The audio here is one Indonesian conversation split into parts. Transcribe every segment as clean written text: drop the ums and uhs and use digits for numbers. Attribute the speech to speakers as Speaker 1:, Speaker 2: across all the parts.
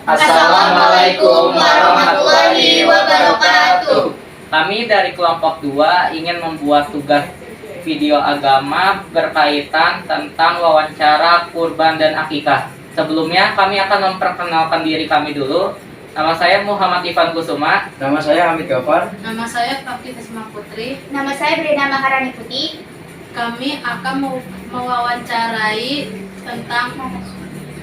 Speaker 1: Assalamualaikum warahmatullahi wabarakatuh.
Speaker 2: Kami dari kelompok 2 ingin membuat tugas video agama berkaitan tentang wawancara kurban dan akikah. Sebelumnya kami akan memperkenalkan diri kami dulu. Nama saya Muhammad Ivan Kusuma.
Speaker 3: Nama saya Hamid Gafar.
Speaker 4: Nama saya Pravi Tesma Putri.
Speaker 1: Nama saya Brina Maharani Putih.
Speaker 4: Kami akan mewawancarai tentang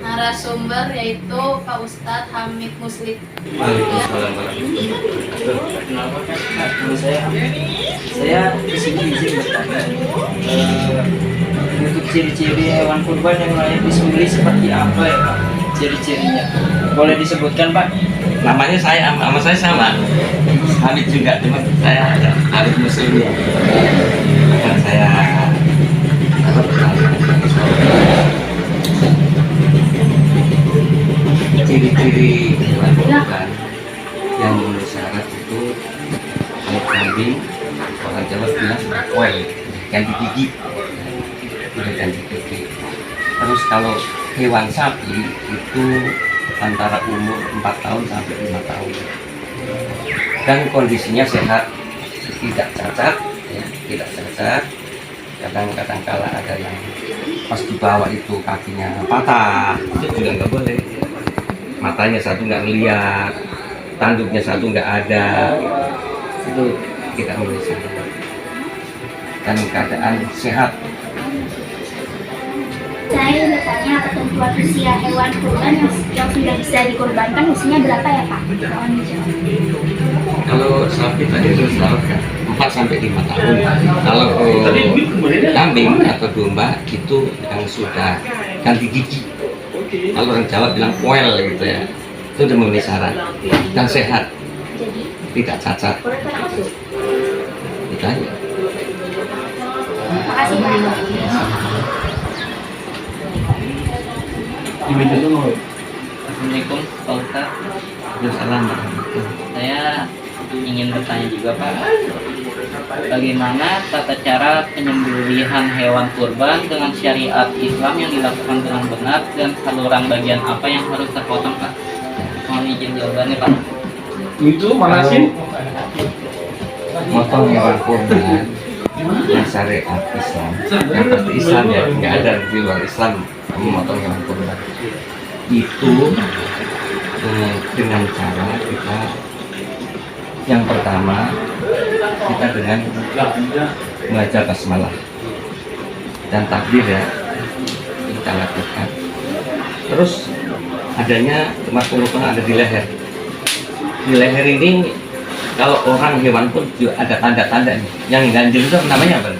Speaker 4: narasumber yaitu Pak Ustadz Hamid Muslim.
Speaker 3: Waalaikumsalam warahmatullahi wabarakatuh. Saya di sini izin bertanya untuk ciri-ciri hewan kurban yang layak disembelih seperti apa ya Pak? Ciri-cirinya boleh disebutkan Pak?
Speaker 5: Namanya sama saya sama Hamid juga, cuma saya ada Hamid Muslim ya. Bukan saya ciri-ciri hewan kurban yang memenuhi syarat itu kalau kambing orang Jawa bilang well, ganti gigi, boleh ganti gigi. Terus kalau hewan sapi itu antara umur 4 tahun sampai 5 tahun dan kondisinya sehat, tidak cacat ya, tidak cacat. Kadang-kadang kala ada yang pas dibawa itu kakinya patah, itu juga nggak boleh. Matanya satu nggak ngeliat, tanduknya satu nggak ada, itu tidak boleh. Dan keadaan sehat.
Speaker 1: Saya bertanya ketentuan usia hewan kurban yang sudah bisa dikorbankan usianya berapa ya Pak? Mohon dijawab.
Speaker 5: Kalau sapi tadi itu selalu 4 sampai 5 tahun. Kalau kambing atau domba itu yang sudah ganti gigi. Kalau orang Jawa bilang well gitu ya, itu udah memenuhi syarat dan sehat, tidak cacat. Itu aja.
Speaker 1: Terima kasih Pak.
Speaker 2: Assalamualaikum Pak Ustadz.
Speaker 5: Waalaikumsalam.
Speaker 2: Saya ingin bertanya juga Pak, bagaimana tata cara penyembelihan hewan kurban dengan syariat Islam yang dilakukan dengan benar dan saluran bagian apa yang harus terpotong Pak? Mohon izin jawabannya Pak.
Speaker 3: Itu mana sih?
Speaker 5: Motong hewan kurban yang syariat Islam, yang pasti Islam ya, nggak ada di luar Islam kamu motong hewan kurban itu dengan cara kita yang pertama kita dengan mengajar basmalah dan takbir ya kita lakukan. Terus adanya pengukuran ada di leher. Di leher ini kalau orang hewan pun juga ada tanda-tanda nih. Yang ganjil itu namanya apa?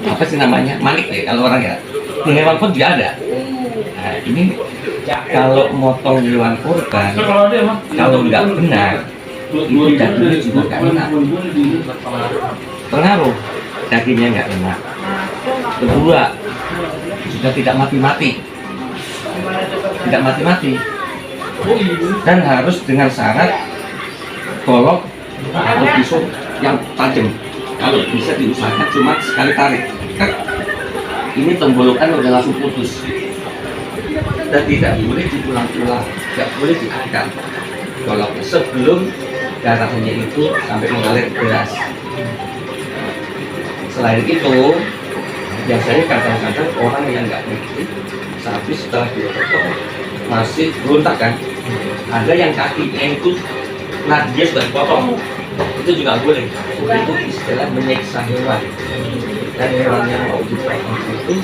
Speaker 5: Apa sih namanya? Manik ya kalau orang ya. Di hewan pun juga ada. Nah ini kalau motong hewan kurban kalau nggak benar itu dagingnya juga nggak enak. Pengaruh dagingnya nggak enak. Kedua sudah tidak mati-mati. Tidak mati-mati. Dan harus dengan syarat golok atau pisau yang tajam. Kalau bisa diusahakan cuma sekali tarik, ini tenggorokan udah langsung putus dan tidak boleh diulang-ulang, tidak boleh diangkat goloknya sebelum darahnya itu sampai mengalir deras. Selain itu, biasanya kadang-kadang orang yang nggak ngerti sapi setelah dipotong masih berontak kan, ada yang kakinya itu dia sudah dipotong, itu juga boleh. Itu istilah menyiksa hewan, dan hewan yang mau dipotong itu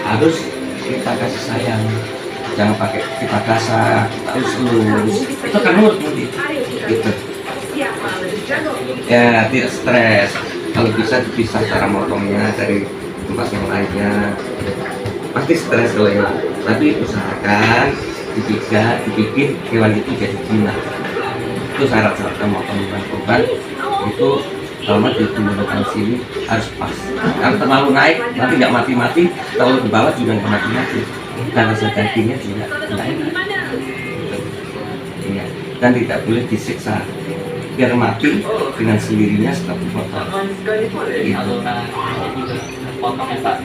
Speaker 5: harus kita kasih sayang, jangan pakai kita kasar, harus lurus, itu akan nurut nanti gitu. Ya tidak stres, kalau bisa dipisah cara motongnya dari tempat yang lainnya, pasti stres kalau ya. Tapi usahakan dibikin hewan itu jadi jinak. Itu syarat-syarat motong hewan kurban itu. Kalau digunakan sini harus pas. Kalau terlalu naik nanti nggak mati-mati, terlalu di bawah juga nggak mati-mati. Dan rasa dagingnya juga nggak enak. Ya. Dan tidak boleh disiksa. Biar mati dengan sendirinya setelah dipotong. Gitu.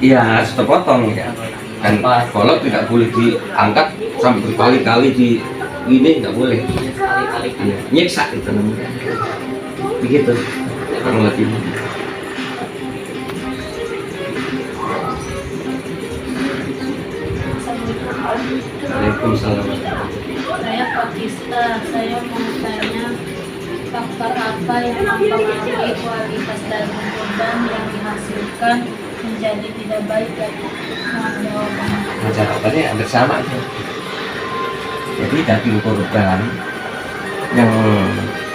Speaker 5: Iya, harus terpotong ya. Kan kolot tidak boleh diangkat sampai berkali-kali di ini, nggak boleh.
Speaker 2: Sekali-kali kan.
Speaker 5: Iya, nyiksa itu namanya. Begitu kurang lebih. Waalaikumsalam.
Speaker 4: Saya Pakista, saya mau tanya faktor apa yang mempengaruhi kualitas daging kurban yang dihasilkan menjadi tidak baik ya? Mohon jawabannya.
Speaker 5: Nah, jawabannya hampir sama aja. Jadi daging kurban yang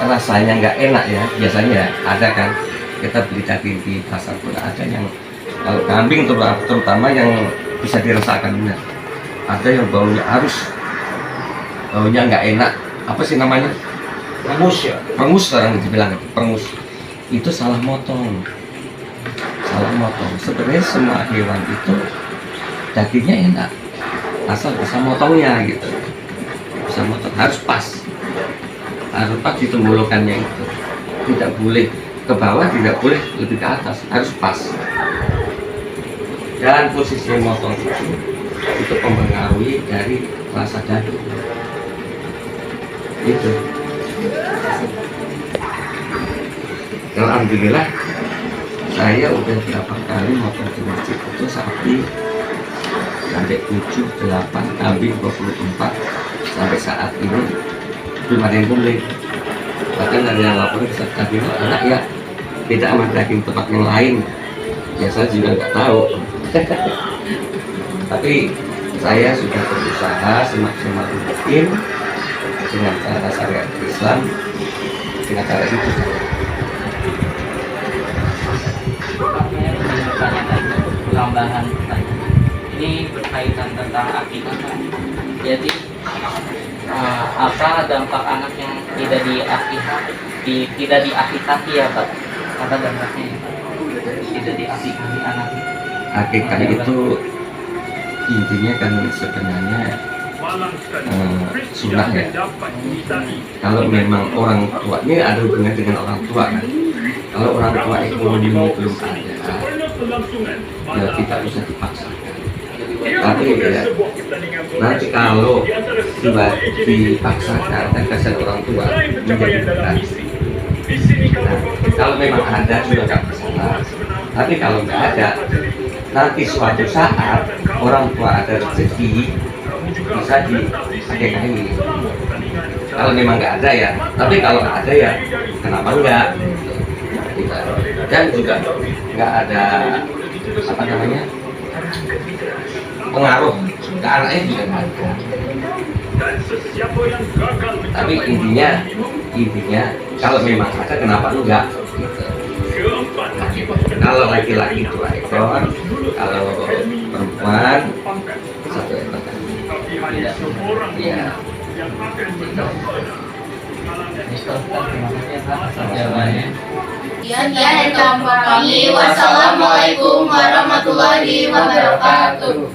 Speaker 5: rasanya nggak enak ya, biasanya ada kan kita beli daging di pasar pun ada yang kalau kambing terutama yang bisa dirasakan benar. Ada yang baunya baunya nggak enak, apa sih namanya?
Speaker 3: Hangus ya.
Speaker 5: Pengus orang dibilang pengus. Itu salah motong. Sebenarnya semua hewan itu dagingnya enak, asal bisa motongnya gitu. Bisa motong, harus pas di tenggorokannya itu. Tidak boleh ke bawah, tidak boleh lebih ke atas, harus pas. Dan posisi motong itu mempengaruhi dari rasa daging. Itu. Alhamdulillah saya udah berapa kali motong di masjid itu sapi sampai 7, 8, kambing 24 sampai saat ini belum ada yang beli. Bahkan ada yang lapor bisa daging enak ya, beda sama daging tempat yang lain. Ya saya juga nggak tahu. Tapi saya sudah berusaha semaksimal mungkin dengan cara syariat Islam, dengan cara itu.
Speaker 2: Saya ingin bertanyakan tambahan pertanyaan. Ini berkaitan tentang akikah, Pak. Jadi apa dampak anak yang tidak diakikahi ya, Pak? Apa dampaknya ya, Pak? Tidak diakikahi anak.
Speaker 5: Akikah itu intinya kan sebenarnya sunnah ya. Kalau memang orang tua ini ada hubungan dengan orang tua kan. Kalau orang tua ekonominya belum ada, ya tidak bisa dipaksakan. Tapi ya nanti kalau dipaksakan dan kasihan orang tua menjadi berat. Nah, kalau memang ada juga nggak masalah. Tapi kalau nggak ada, nanti suatu saat orang tua ada rezeki bisa dipakai. Kalau memang nggak ada ya, tapi kalau ada ya kenapa enggak? Dan juga nggak ada apa namanya pengaruh ke anaknya juga nggak ada. Tapi intinya kalau memang ada kenapa enggak? Kalau laki-laki 2 ekor, kalau perempuan 1 ekor. Ya.
Speaker 2: Terima kasih, Pak, atas jawabannya.
Speaker 4: Sekian dari kelompok kami. Wassalamualaikum warahmatullahi wabarakatuh.